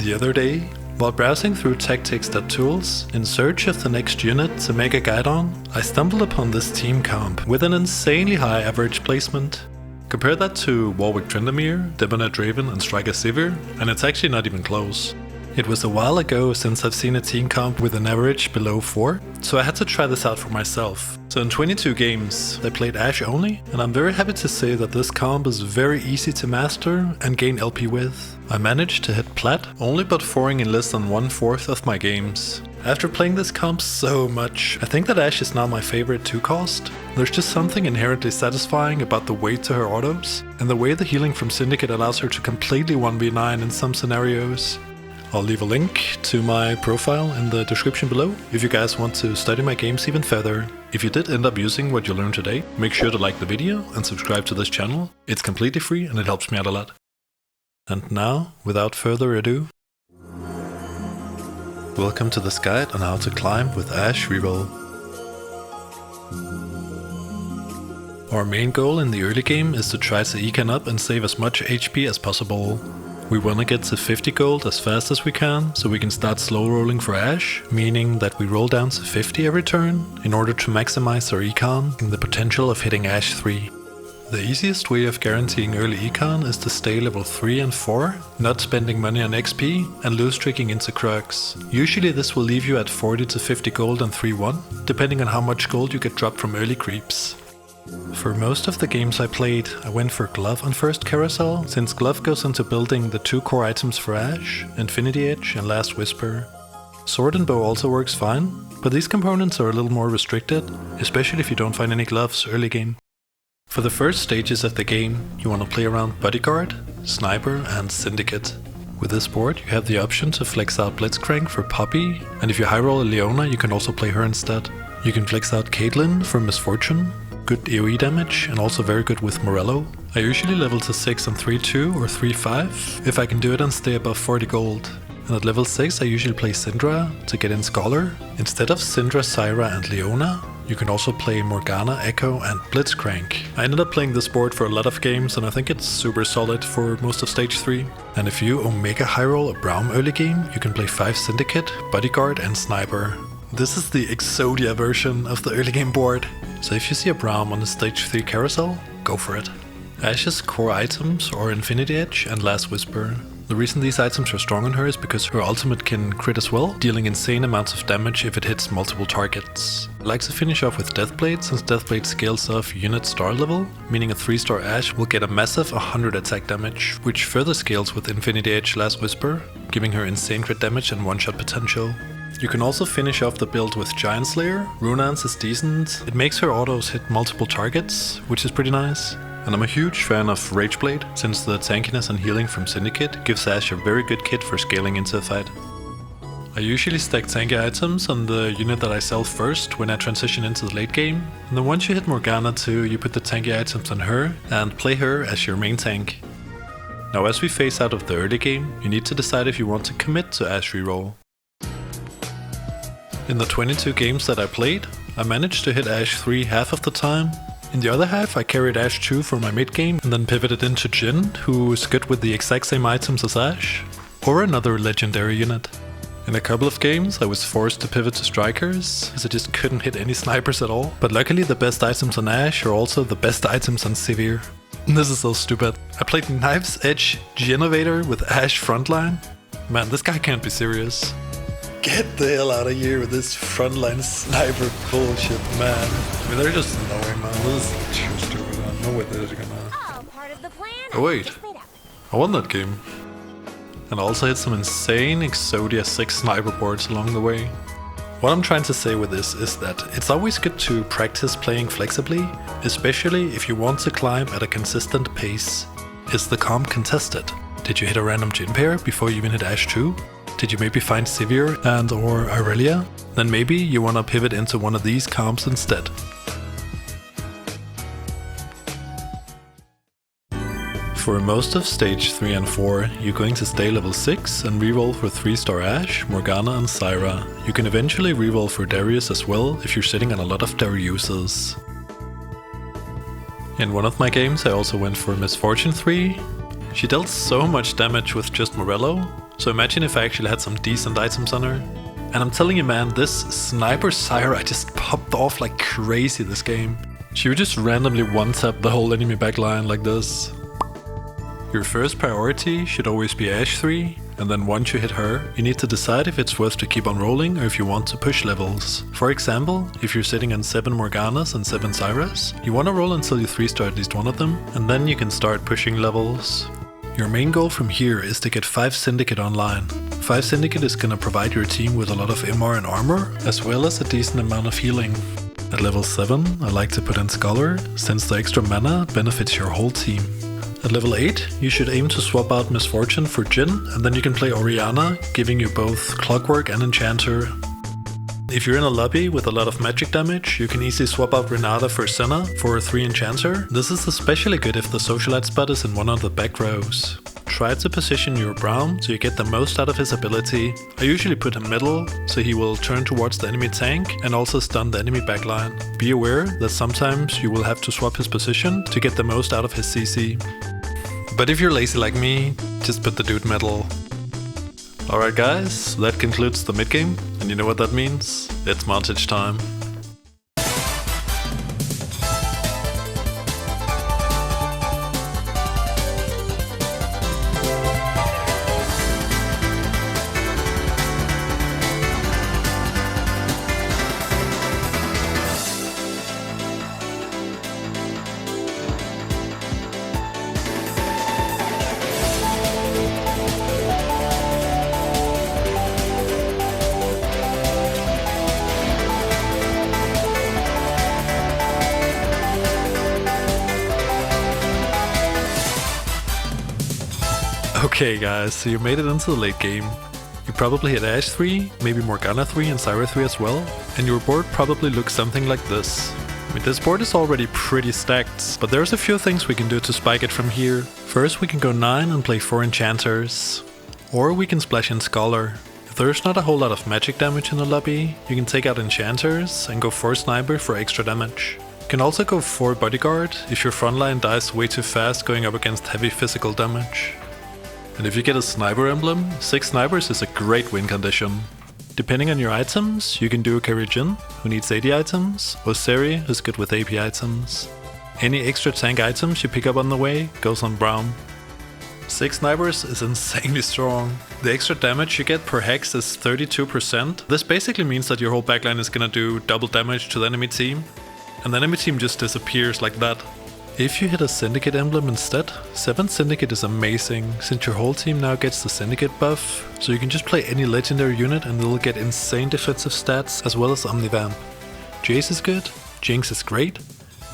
The other day, while browsing through Tactics.tools in search of the next unit to make a guide on, I stumbled upon this team comp with an insanely high average placement. Compare that to Warwick Tryndamere, Debonair Draven and Striker Sivir, and it's actually not even close. It was a while ago since I've seen a team comp with an average below 4, so I had to try this out for myself. So in 22 games, I played Ashe only, and I'm very happy to say that this comp is very easy to master and gain LP with. I managed to hit plat, only but 4ing in less than 1/4 of my games. After playing this comp so much, I think that Ashe is now my favorite 2-cost. There's just something inherently satisfying about the weight to her autos, and the way the healing from Syndicate allows her to completely 1v9 in some scenarios. I'll leave a link to my profile in the description below if you guys want to study my games even further. If you did end up using what you learned today, make sure to like the video and subscribe to this channel. It's completely free and it helps me out a lot. And now, without further ado, welcome to this guide on how to climb with Ashe reroll. Our main goal in the early game is to try to econ up and save as much HP as possible. We want to get to 50 gold as fast as we can, so we can start slow rolling for Ashe, meaning that we roll down to 50 every turn, in order to maximize our econ and the potential of hitting Ashe 3. The easiest way of guaranteeing early econ is to stay level 3 and 4, not spending money on XP and loose tricking into Kirks. Usually this will leave you at 40 to 50 gold and 3-1, depending on how much gold you get dropped from early creeps. For most of the games I played, I went for Glove on first carousel, since Glove goes into building the 2 core items for Ashe, Infinity Edge and Last Whisper. Sword and Bow also works fine, but these components are a little more restricted, especially if you don't find any gloves early game. For the first stages of the game, you want to play around Bodyguard, Sniper and Syndicate. With this board, you have the option to flex out Blitzcrank for Poppy, and if you high roll a Leona, you can also play her instead. You can flex out Caitlyn for Misfortune, good AoE damage and also very good with Morello. I usually level to 6 on 3-2 or 3-5 if I can do it and stay above 40 gold. And at level 6 I usually play Syndra to get in Scholar. Instead of Syndra, Syra and Leona, you can also play Morgana, Echo and Blitzcrank. I ended up playing this board for a lot of games and I think it's super solid for most of stage 3. And if you Omega high roll a Braum early game, you can play 5 Syndicate, Bodyguard and Sniper. This is the Exodia version of the early game board, so if you see a Braum on the stage 3 carousel, go for it. Ashe's core items are Infinity Edge and Last Whisper. The reason these items are strong on her is because her ultimate can crit as well, dealing insane amounts of damage if it hits multiple targets. I like to finish off with Deathblade, since Deathblade scales off unit star level, meaning a 3-star Ashe will get a massive 100 attack damage, which further scales with Infinity Edge Last Whisper, giving her insane crit damage and one-shot potential. You can also finish off the build with Giant Slayer. Runance is decent, it makes her autos hit multiple targets, which is pretty nice. And I'm a huge fan of Rageblade, since the tankiness and healing from Syndicate gives Ashe a very good kit for scaling into a fight. I usually stack tanky items on the unit that I sell first when I transition into the late game, and then once you hit Morgana too, you put the tanky items on her and play her as your main tank. Now as we phase out of the early game, you need to decide if you want to commit to Ashe reroll. In the 22 games that I played, I managed to hit Ashe 3 half of the time. In the other half I carried Ashe 2 for my mid game and then pivoted into Jhin, who is good with the exact same items as Ashe, or another legendary unit. In a couple of games I was forced to pivot to Strikers, as I just couldn't hit any snipers at all, but luckily the best items on Ashe are also the best items on Sivir. This is so stupid. I played Knife's Edge Genovator with Ashe frontline. Man, this guy can't be serious. Get the hell out of here with this frontline sniper bullshit, man. I mean, they're just annoying, man. This is too stupid. I know what they're gonna... Oh wait, I won that game. And I also hit some insane Exodia 6 sniper boards along the way. What I'm trying to say with this is that it's always good to practice playing flexibly, especially if you want to climb at a consistent pace. Is the comp contested? Did you hit a random Jhin pair before you even hit Ashe 2? Did you maybe find Sivir and or Irelia? Then maybe you wanna pivot into one of these comps instead. For most of stage 3 and 4, you're going to stay level 6 and reroll for 3-star Ashe, Morgana and Syra. You can eventually reroll for Darius as well if you're sitting on a lot of Dariuses. In one of my games I also went for Misfortune 3. She dealt so much damage with just Morello, So imagine if I actually had some decent items on her. And I'm telling you man, this Sniper Syra just popped off like crazy this game. She would just randomly one-tap the whole enemy backline like this. Your first priority should always be Ashe 3, and then once you hit her, you need to decide if it's worth to keep on rolling or if you want to push levels. For example, if you're sitting on 7 Morganas and 7 Syras, you want to roll until you 3-star at least one of them, and then you can start pushing levels. Your main goal from here is to get 5 Syndicate online. 5 Syndicate is gonna provide your team with a lot of MR and armor, as well as a decent amount of healing. At level 7, I like to put in Scholar, since the extra mana benefits your whole team. At level 8, you should aim to swap out Misfortune for Jhin, and then you can play Orianna, giving you both Clockwork and Enchanter. If you're in a lobby with a lot of magic damage, you can easily swap out Renata for Senna for a 3 Enchanter. This is especially good if the Socialite spot is in one of the back rows. Try to position your Braum so you get the most out of his ability. I usually put him middle, so he will turn towards the enemy tank and also stun the enemy backline. Be aware that sometimes you will have to swap his position to get the most out of his CC. But if you're lazy like me, just put the dude middle. Alright guys, that concludes the mid game, and you know what that means? It's montage time. Okay guys, so you made it into the late game. You probably hit Ashe 3, maybe Morgana 3 and Syra 3 as well, and your board probably looks something like this. I mean, this board is already pretty stacked, but there's a few things we can do to spike it from here. First we can go 9 and play 4 Enchanters, or we can splash in Scholar. If there's not a whole lot of magic damage in the lobby, you can take out Enchanters and go 4 Sniper for extra damage. You can also go 4 Bodyguard if your frontline dies way too fast going up against heavy physical damage. And if you get a Sniper emblem, 6 Snipers is a great win condition. Depending on your items, you can do a carry Jhin, who needs 80 items, or Seri, who's good with AP items. Any extra tank items you pick up on the way goes on Braum. 6 Snipers is insanely strong. The extra damage you get per hex is 32%. This basically means that your whole backline is gonna do double damage to the enemy team, and the enemy team just disappears like that. If you hit a Syndicate emblem instead, 7 Syndicate is amazing, since your whole team now gets the Syndicate buff, so you can just play any legendary unit and they'll get insane defensive stats as well as Omnivamp. Jace is good, Jinx is great,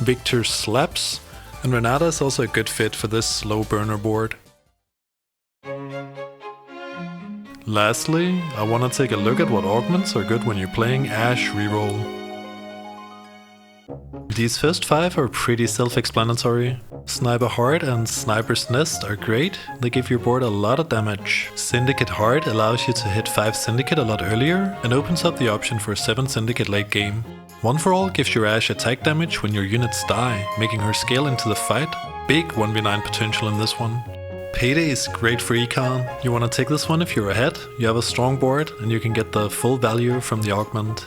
Victor slaps, and Renata is also a good fit for this slow burner board. Lastly, I wanna take a look at what augments are good when you're playing Ashe reroll. These first 5 are pretty self-explanatory. Sniper Heart and Sniper's Nest are great, they give your board a lot of damage. Syndicate Heart allows you to hit 5 Syndicate a lot earlier and opens up the option for 7 Syndicate late game. One for All gives your Ashe attack damage when your units die, making her scale into the fight. Big 1v9 potential in this one. Payday is great for econ. You wanna take this one if you're ahead, you have a strong board and you can get the full value from the augment.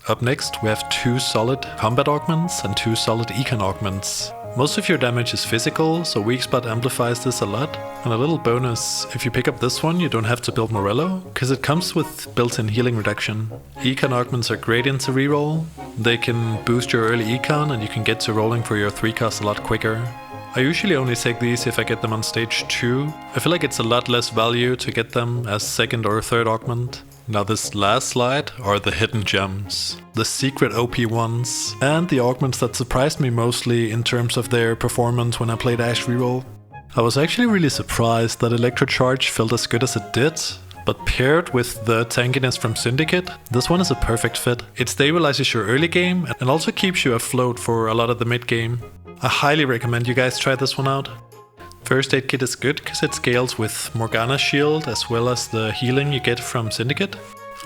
Up next, we have 2 solid combat augments and 2 solid econ augments. Most of your damage is physical, so Weak Spot amplifies this a lot. And a little bonus, if you pick up this one you don't have to build Morello, because it comes with built-in healing reduction. Econ augments are great into reroll. They can boost your early econ and you can get to rolling for your 3 cost a lot quicker. I usually only take these if I get them on stage 2. I feel like it's a lot less value to get them as 2nd or 3rd augment. Now this last slide are the hidden gems, the secret OP ones, and the augments that surprised me mostly in terms of their performance when I played Ashe reroll. I was actually really surprised that Electrocharge felt as good as it did, but paired with the tankiness from Syndicate, this one is a perfect fit. It stabilizes your early game and also keeps you afloat for a lot of the mid game. I highly recommend you guys try this one out. First Aid Kit is good because it scales with Morgana's shield as well as the healing you get from Syndicate.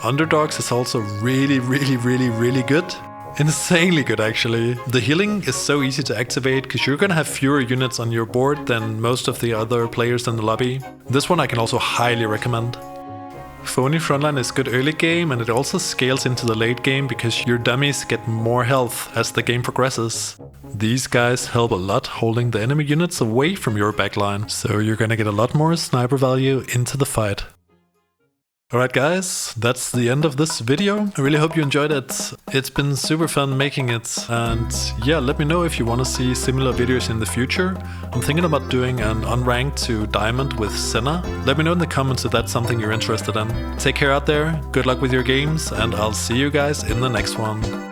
Underdogs is also really good. Insanely good actually. The healing is so easy to activate because you're gonna have fewer units on your board than most of the other players in the lobby. This one I can also highly recommend. Phony Frontline is good early game, and it also scales into the late game because your dummies get more health as the game progresses. These guys help a lot holding the enemy units away from your backline, so you're gonna get a lot more sniper value into the fight. Alright guys, that's the end of this video. I really hope you enjoyed it. It's been super fun making it, and yeah, let me know if you want to see similar videos in the future. I'm thinking about doing an unranked to diamond with Senna. Let me know in the comments if that's something you're interested in. Take care out there, good luck with your games, and I'll see you guys in the next one.